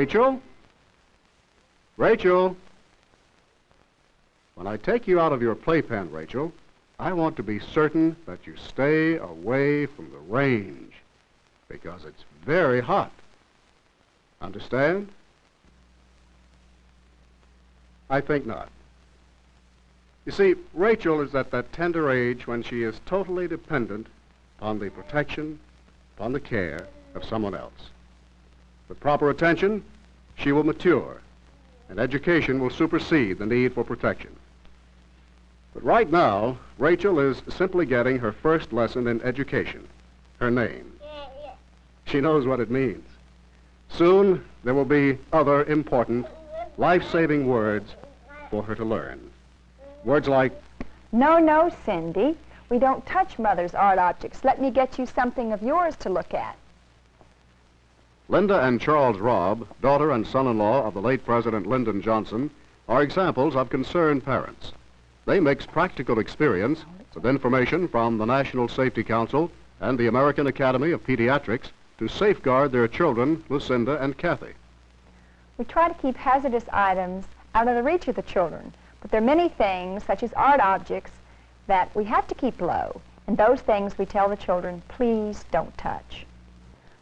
Rachel? Rachel? When I take you out of your playpen, Rachel, I want to be certain that you stay away from the range because it's very hot. Understand? I think not. You see, Rachel is at that tender age when she is totally dependent on the protection, upon the care of someone else. With proper attention, she will mature, and education will supersede the need for protection. But right now, Rachel is simply getting her first lesson in education, her name. She knows what it means. Soon, there will be other important, life-saving words for her to learn. Words like, No, no, Cindy. We don't touch Mother's art objects. Let me get you something of yours to look at. Linda and Charles Robb, daughter and son-in-law of the late President Lyndon Johnson, are examples of concerned parents. They mix practical experience with information from the National Safety Council and the American Academy of Pediatrics to safeguard their children, Lucinda and Kathy. We try to keep hazardous items out of the reach of the children, but there are many things, such as art objects, that we have to keep low, and those things we tell the children, please don't touch.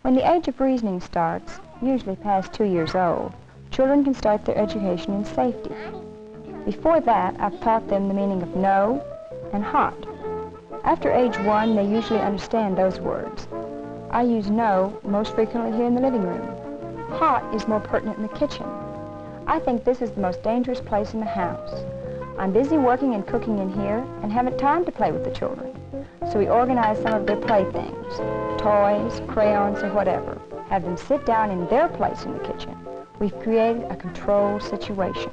When the age of reasoning starts, usually past 2 years old, children can start their education in safety. Before that, I've taught them the meaning of no and hot. After age 1, they usually understand those words. I use no most frequently here in the living room. Hot is more pertinent in the kitchen. I think this is the most dangerous place in the house. I'm busy working and cooking in here and haven't time to play with the children. So we organize some of their playthings, toys, crayons, or whatever. Have them sit down in their place in the kitchen. We've created a controlled situation.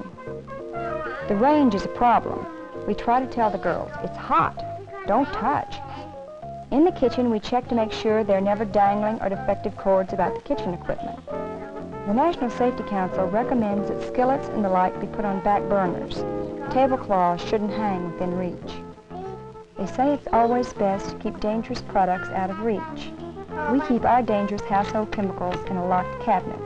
The range is a problem. We try to tell the girls, it's hot, don't touch. In the kitchen, we check to make sure there are never dangling or defective cords about the kitchen equipment. The National Safety Council recommends that skillets and the like be put on back burners. Tablecloths shouldn't hang within reach. They say it's always best to keep dangerous products out of reach. We keep our dangerous household chemicals in a locked cabinet.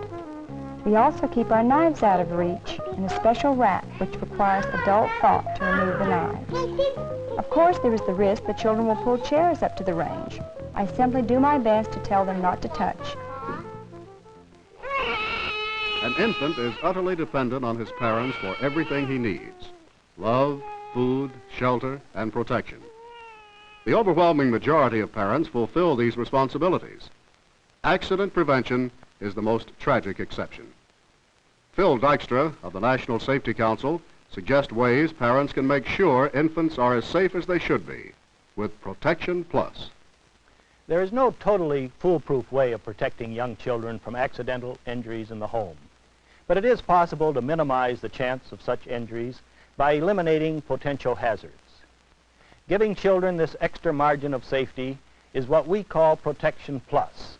We also keep our knives out of reach in a special rack which requires adult thought to remove the knives. Of course, there is the risk that children will pull chairs up to the range. I simply do my best to tell them not to touch. An infant is utterly dependent on his parents for everything he needs: love, food, shelter, and protection. The overwhelming majority of parents fulfill these responsibilities. Accident prevention is the most tragic exception. Phil Dykstra of the National Safety Council suggests ways parents can make sure infants are as safe as they should be with Protection Plus. There is no totally foolproof way of protecting young children from accidental injuries in the home, but it is possible to minimize the chance of such injuries by eliminating potential hazards. Giving children this extra margin of safety is what we call Protection Plus.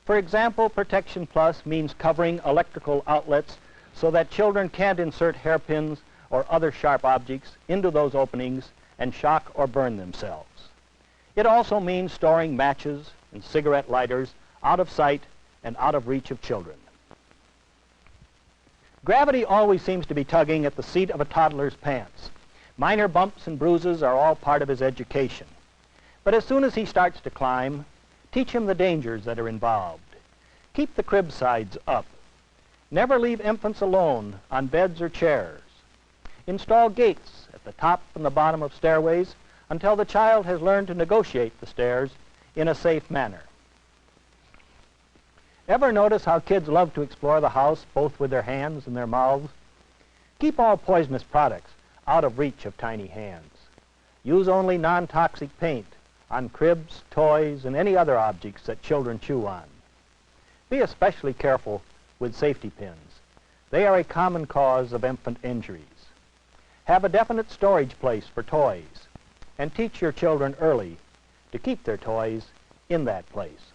For example, Protection Plus means covering electrical outlets so that children can't insert hairpins or other sharp objects into those openings and shock or burn themselves. It also means storing matches and cigarette lighters out of sight and out of reach of children. Gravity always seems to be tugging at the seat of a toddler's pants. Minor bumps and bruises are all part of his education. But as soon as he starts to climb, teach him the dangers that are involved. Keep the crib sides up. Never leave infants alone on beds or chairs. Install gates at the top and the bottom of stairways until the child has learned to negotiate the stairs in a safe manner. Ever notice how kids love to explore the house both with their hands and their mouths? Keep all poisonous products out of reach of tiny hands. Use only non-toxic paint on cribs, toys, and any other objects that children chew on. Be especially careful with safety pins. They are a common cause of infant injuries. Have a definite storage place for toys, and teach your children early to keep their toys in that place.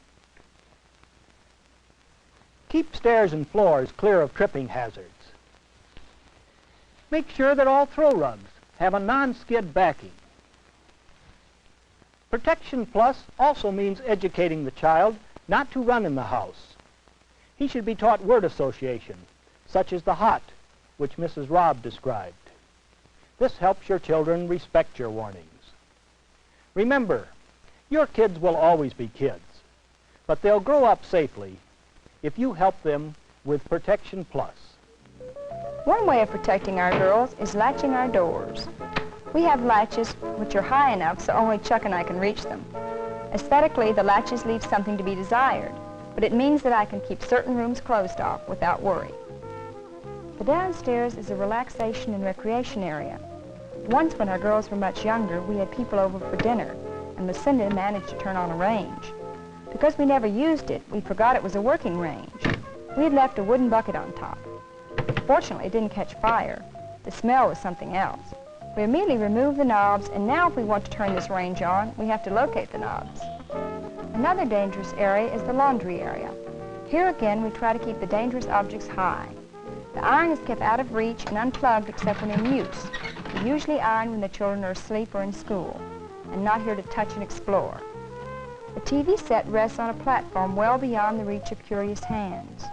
Keep stairs and floors clear of tripping hazards. Make sure that all throw rugs have a non-skid backing. Protection Plus also means educating the child not to run in the house. He should be taught word association, such as the hot, which Mrs. Robb described. This helps your children respect your warnings. Remember, your kids will always be kids, but they'll grow up safely if you help them with Protection Plus. One way of protecting our girls is latching our doors. We have latches which are high enough so only Chuck and I can reach them. Aesthetically, the latches leave something to be desired, but it means that I can keep certain rooms closed off without worry. The downstairs is a relaxation and recreation area. Once when our girls were much younger, we had people over for dinner, and Lucinda managed to turn on a range. Because we never used it, we forgot it was a working range. We had left a wooden bucket on top. Fortunately, it didn't catch fire. The smell was something else. We immediately removed the knobs, and now if we want to turn this range on, we have to locate the knobs. Another dangerous area is the laundry area. Here again, we try to keep the dangerous objects high. The iron is kept out of reach and unplugged except when in use. We usually iron when the children are asleep or in school, and not here to touch and explore. The TV set rests on a platform well beyond the reach of curious hands.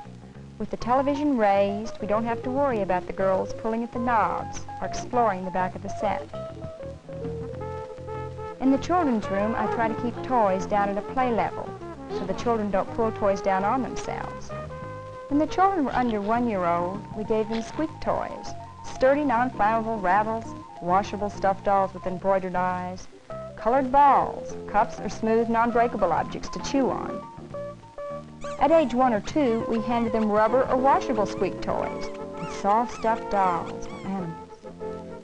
With the television raised, we don't have to worry about the girls pulling at the knobs or exploring the back of the set. In the children's room, I try to keep toys down at a play level so the children don't pull toys down on themselves. When the children were under 1 year old, we gave them squeak toys, sturdy, non-flammable rattles, washable stuffed dolls with embroidered eyes, colored balls, cups, or smooth, non-breakable objects to chew on. At age 1 or 2, we handed them rubber or washable squeak toys and soft stuffed dolls or animals.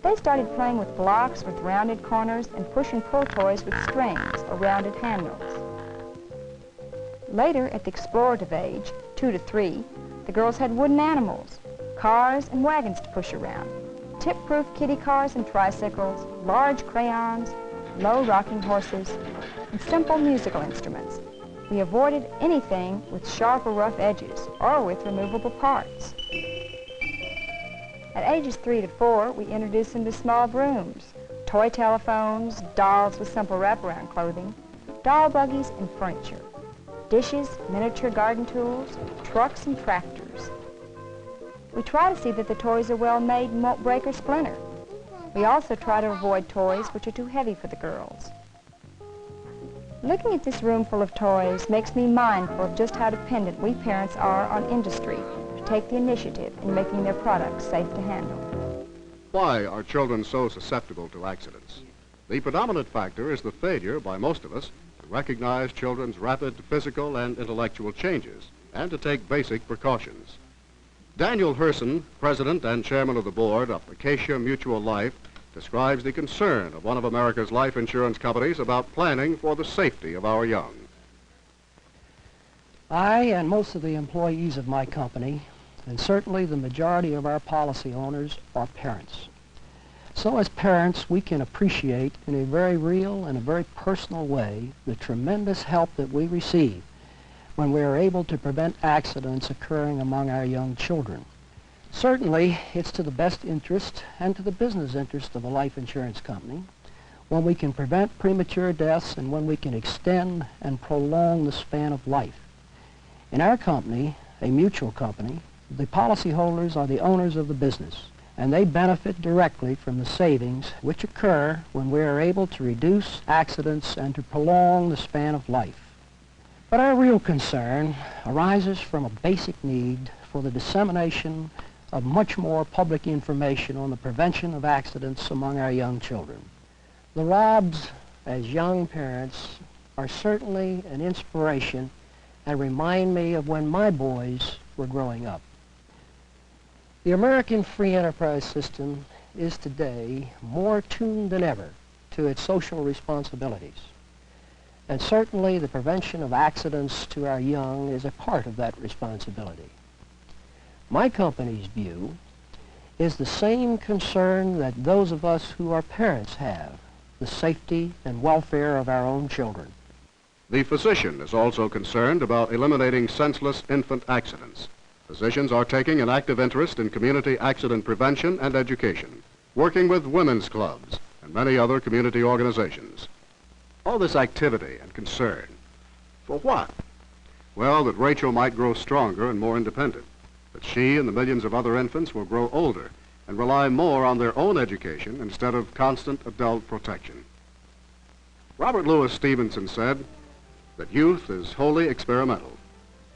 They started playing with blocks with rounded corners and push and pull toys with strings or rounded handles. Later, at the explorative age, 2 to 3, the girls had wooden animals, cars and wagons to push around, tip-proof kiddie cars and tricycles, large crayons, low rocking horses, and simple musical instruments. We avoided anything with sharp or rough edges or with removable parts. At ages 3 to 4, we introduced them to small brooms, toy telephones, dolls with simple wraparound clothing, doll buggies and furniture, dishes, miniature garden tools, trucks and tractors. We try to see that the toys are well made and won't break or splinter. We also try to avoid toys which are too heavy for the girls. Looking at this room full of toys makes me mindful of just how dependent we parents are on industry to take the initiative in making their products safe to handle. Why are children so susceptible to accidents? The predominant factor is the failure by most of us to recognize children's rapid physical and intellectual changes and to take basic precautions. Daniel Herson, president and chairman of the board of Acacia Mutual Life, describes the concern of one of America's life insurance companies about planning for the safety of our young. I and most of the employees of my company, and certainly the majority of our policy owners, are parents. So as parents, we can appreciate in a very real and a very personal way the tremendous help that we receive when we are able to prevent accidents occurring among our young children. Certainly, it's to the best interest and to the business interest of a life insurance company when we can prevent premature deaths and when we can extend and prolong the span of life. In our company, a mutual company, the policyholders are the owners of the business, and they benefit directly from the savings which occur when we are able to reduce accidents and to prolong the span of life. But our real concern arises from a basic need for the dissemination of much more public information on the prevention of accidents among our young children. The Robs, as young parents, are certainly an inspiration and remind me of when my boys were growing up. The American free enterprise system is today more tuned than ever to its social responsibilities. And certainly the prevention of accidents to our young is a part of that responsibility. My company's view is the same concern that those of us who are parents have, the safety and welfare of our own children. The physician is also concerned about eliminating senseless infant accidents. Physicians are taking an active interest in community accident prevention and education, working with women's clubs and many other community organizations. All this activity and concern, for what? Well, that Rachel might grow stronger and more independent, that she and the millions of other infants will grow older and rely more on their own education instead of constant adult protection. Robert Louis Stevenson said that youth is wholly experimental.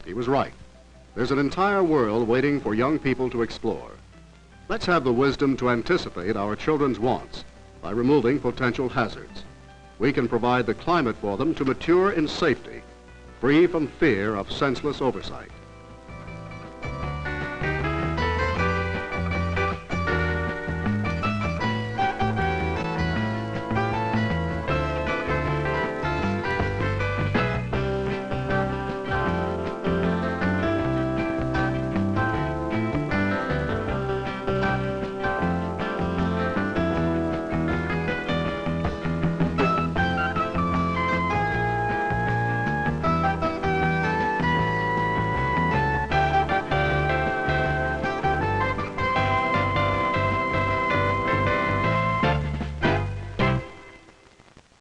He was right. There's an entire world waiting for young people to explore. Let's have the wisdom to anticipate our children's wants by removing potential hazards. We can provide the climate for them to mature in safety, free from fear of senseless oversight.